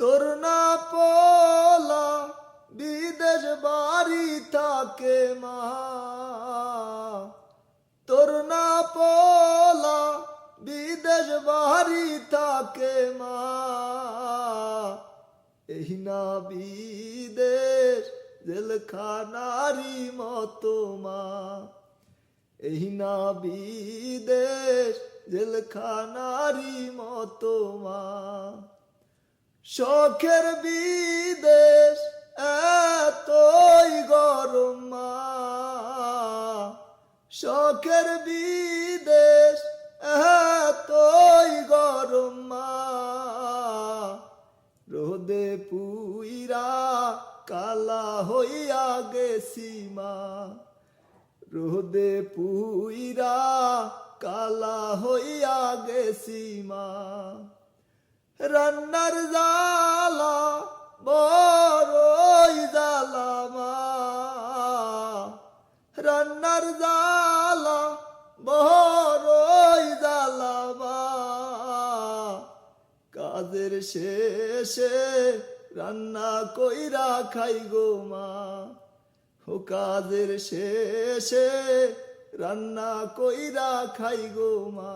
তোর না পোলা বিদেশ বাড়ি থাকে মা, তোর না পোলা বিদেশ বাড়ি থাকে মা, এই না বিদেশ জেলখানারি মতো মা, এই না বিদেশ জেলখানারি মতো মা। শখের বিদেশ এতই গরম মা, শখের বিদেশ এতই গরম মা, রোদে পুইরা কালা হইয়া গেছি মা, রোদে পুইরা কালা হইয়া গেছি মা। রান্নার জালা বড়ই জালা মা, রান্নার জালা বড়ই জালা মা, কাজের শেষে রান্না কইরা খাই গো মা, ও কাজের শেষে রান্না কইরা খাই গো মা।